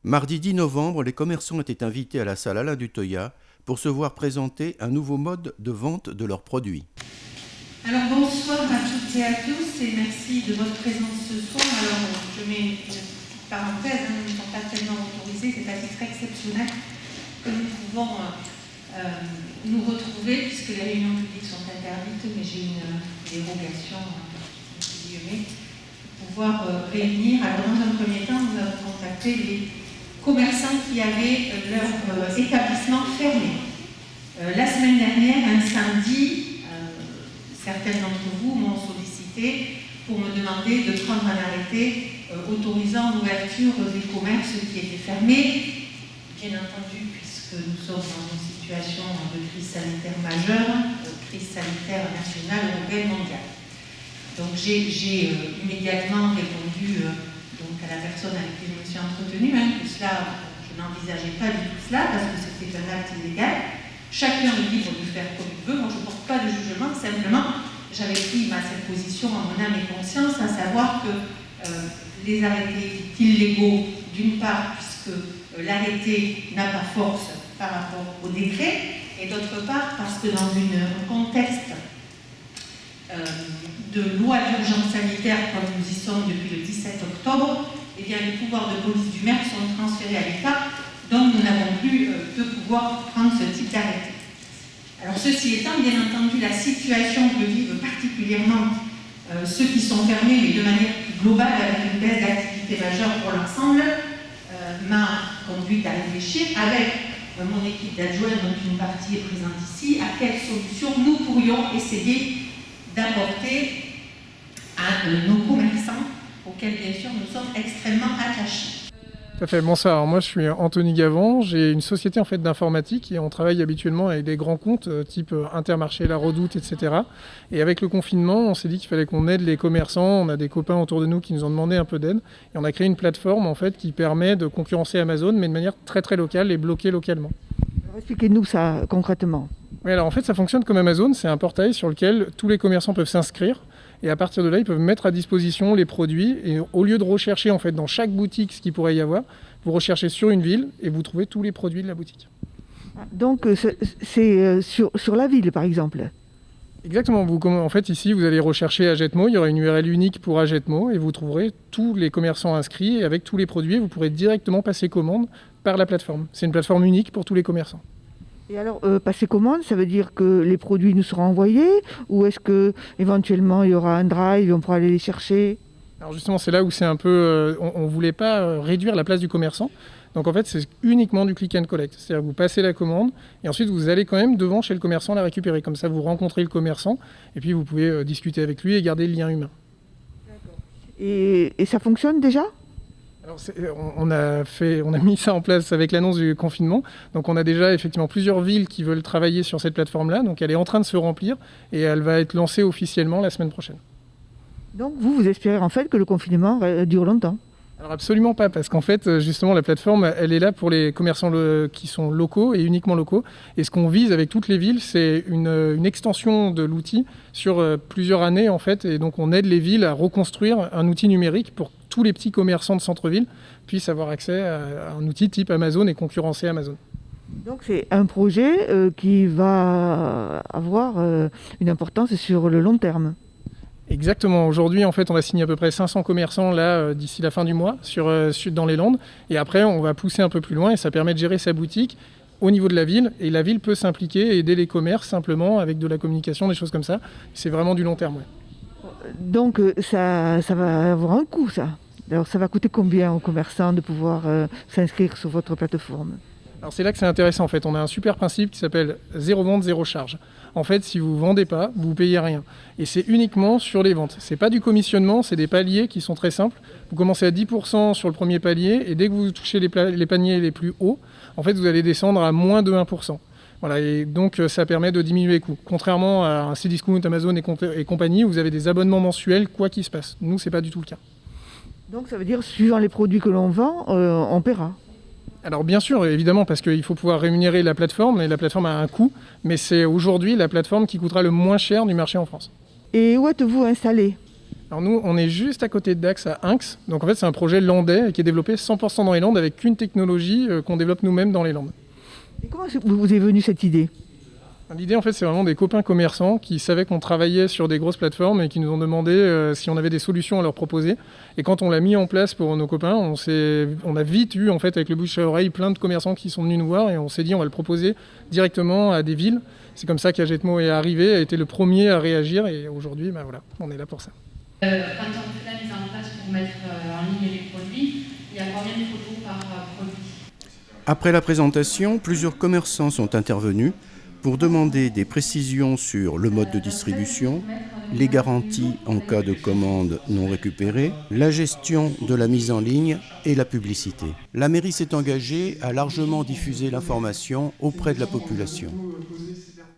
Mardi 10 novembre, les commerçants étaient invités à la salle Alain Dutoya pour se voir présenter un nouveau mode de vente de leurs produits. Alors bonsoir à toutes et à tous et merci de votre présence ce soir. Alors je mets une petite parenthèse, nous ne sommes pas tellement autorisés, c'est à titre exceptionnel que nous pouvons nous retrouver puisque les réunions publiques sont interdites, mais j'ai une dérogation entre guillemets, pour pouvoir réunir. Alors dans un premier temps, nous avons contacté les commerçants qui avaient leur établissement fermé. La semaine dernière, un samedi, certains d'entre vous m'ont sollicité pour me demander de prendre un arrêté autorisant l'ouverture des commerces qui étaient fermés. Bien entendu, puisque nous sommes dans une situation de crise sanitaire majeure, crise sanitaire nationale, européenne, mondiale. Donc j'ai immédiatement répondu donc à la personne avec qui je me suis entretenue, que cela, je n'envisageais pas du tout cela, parce que c'était un acte illégal. Chacun est libre de faire comme il veut. Moi, je ne porte pas de jugement. Simplement, j'avais pris cette position en mon âme et conscience, à savoir que les arrêtés illégaux, d'une part, puisque l'arrêté n'a pas force par rapport au décret, et d'autre part, parce que dans un contexte de loi d'urgence sanitaire, comme nous y sommes depuis le 17 octobre, eh bien, les pouvoirs de police du maire sont transférés à l'État, donc nous n'avons plus de pouvoir prendre ce type d'arrêté. Alors ceci étant, bien entendu, la situation que vivent particulièrement ceux qui sont fermés, mais de manière plus globale, avec une baisse d'activité majeure pour l'ensemble, m'a conduite à réfléchir avec mon équipe d'adjoints, dont une partie est présente ici, à quelles solutions nous pourrions essayer d'apporter à nos commerçants, auxquels bien sûr nous sommes extrêmement attachés. Tout à fait. Bonsoir. Alors moi, je suis Anthony Gavant. J'ai une société en fait d'informatique et on travaille habituellement avec des grands comptes type Intermarché, La Redoute, etc. Et avec le confinement, on s'est dit qu'il fallait qu'on aide les commerçants. On a des copains autour de nous qui nous ont demandé un peu d'aide et on a créé une plateforme en fait qui permet de concurrencer Amazon, mais de manière très très locale et bloquée localement. Alors, expliquez-nous ça concrètement. Oui, alors en fait, ça fonctionne comme Amazon. C'est un portail sur lequel tous les commerçants peuvent s'inscrire. Et à partir de là, ils peuvent mettre à disposition les produits. Et au lieu de rechercher en fait, dans chaque boutique ce qu'il pourrait y avoir, vous recherchez sur une ville et vous trouvez tous les produits de la boutique. Donc c'est sur la ville, par exemple. Exactement. En fait, ici, vous allez rechercher Agetmo. Il y aura une URL unique pour Agetmo et vous trouverez tous les commerçants inscrits. Et avec tous les produits, vous pourrez directement passer commande par la plateforme. C'est une plateforme unique pour tous les commerçants. Et alors, passer commande, ça veut dire que les produits nous seront envoyés ou est-ce qu'éventuellement il y aura un drive et on pourra aller les chercher ? Alors justement, c'est là où c'est un peu... on ne voulait pas réduire la place du commerçant. Donc en fait, c'est uniquement du click and collect. C'est-à-dire que vous passez la commande et ensuite vous allez quand même devant chez le commerçant la récupérer. Comme ça, vous rencontrez le commerçant et puis vous pouvez discuter avec lui et garder le lien humain. D'accord. Et ça fonctionne déjà ? Alors on a mis ça en place avec l'annonce du confinement. Donc on a déjà effectivement plusieurs villes qui veulent travailler sur cette plateforme-là. Donc elle est en train de se remplir et elle va être lancée officiellement la semaine prochaine. Donc vous espérez en fait que le confinement dure longtemps ? Alors absolument pas, parce qu'en fait justement la plateforme elle est là pour les commerçants qui sont locaux et uniquement locaux. Et ce qu'on vise avec toutes les villes, c'est une extension de l'outil sur plusieurs années en fait. Et donc on aide les villes à reconstruire un outil numérique pour tous les petits commerçants de centre-ville puissent avoir accès à un outil type Amazon et concurrencer Amazon. Donc c'est un projet qui va avoir une importance sur le long terme. Exactement. Aujourd'hui, en fait, on va signer à peu près 500 commerçants là d'ici la fin du mois dans les Landes. Et après, on va pousser un peu plus loin et ça permet de gérer sa boutique au niveau de la ville. Et la ville peut s'impliquer et aider les commerces simplement avec de la communication, des choses comme ça. C'est vraiment du long terme. Ouais. Donc ça va avoir un coût, ça. Alors ça va coûter combien aux commerçants de pouvoir s'inscrire sur votre plateforme ? Alors c'est là que c'est intéressant en fait. On a un super principe qui s'appelle zéro vente, zéro charge. En fait, si vous ne vendez pas, vous ne payez rien. Et c'est uniquement sur les ventes. Ce n'est pas du commissionnement, c'est des paliers qui sont très simples. Vous commencez à 10% sur le premier palier et dès que vous touchez les paniers les plus hauts, en fait, vous allez descendre à moins de 1%. Voilà, et donc ça permet de diminuer les coûts. Contrairement à un Cdiscount, Amazon et compagnie, où vous avez des abonnements mensuels, quoi qu'il se passe. Nous, ce n'est pas du tout le cas. Donc ça veut dire, suivant les produits que l'on vend, on paiera. Alors bien sûr, évidemment, parce qu'il faut pouvoir rémunérer la plateforme, et la plateforme a un coût, mais c'est aujourd'hui la plateforme qui coûtera le moins cher du marché en France. Et où êtes-vous installé ? Alors nous, on est juste à côté de Dax, à Inx. Donc en fait, c'est un projet landais qui est développé 100% dans les Landes avec une technologie qu'on développe nous-mêmes dans les Landes. Et comment vous est venue cette idée ? L'idée, en fait, c'est vraiment des copains commerçants qui savaient qu'on travaillait sur des grosses plateformes et qui nous ont demandé si on avait des solutions à leur proposer. Et quand on l'a mis en place pour nos copains, on a vite eu, en fait, avec le bouche à oreille, plein de commerçants qui sont venus nous voir et on s'est dit on va le proposer directement à des villes. C'est comme ça qu'Agetmo est arrivé, a été le premier à réagir et aujourd'hui, voilà, on est là pour ça. Quand on fait la mise en place pour mettre en ligne les produits, il y a combien de photos par produit ? Après la présentation, plusieurs commerçants sont intervenus pour demander des précisions sur le mode de distribution, les garanties en cas de commande non récupérée, la gestion de la mise en ligne et la publicité. La mairie s'est engagée à largement diffuser l'information auprès de la population.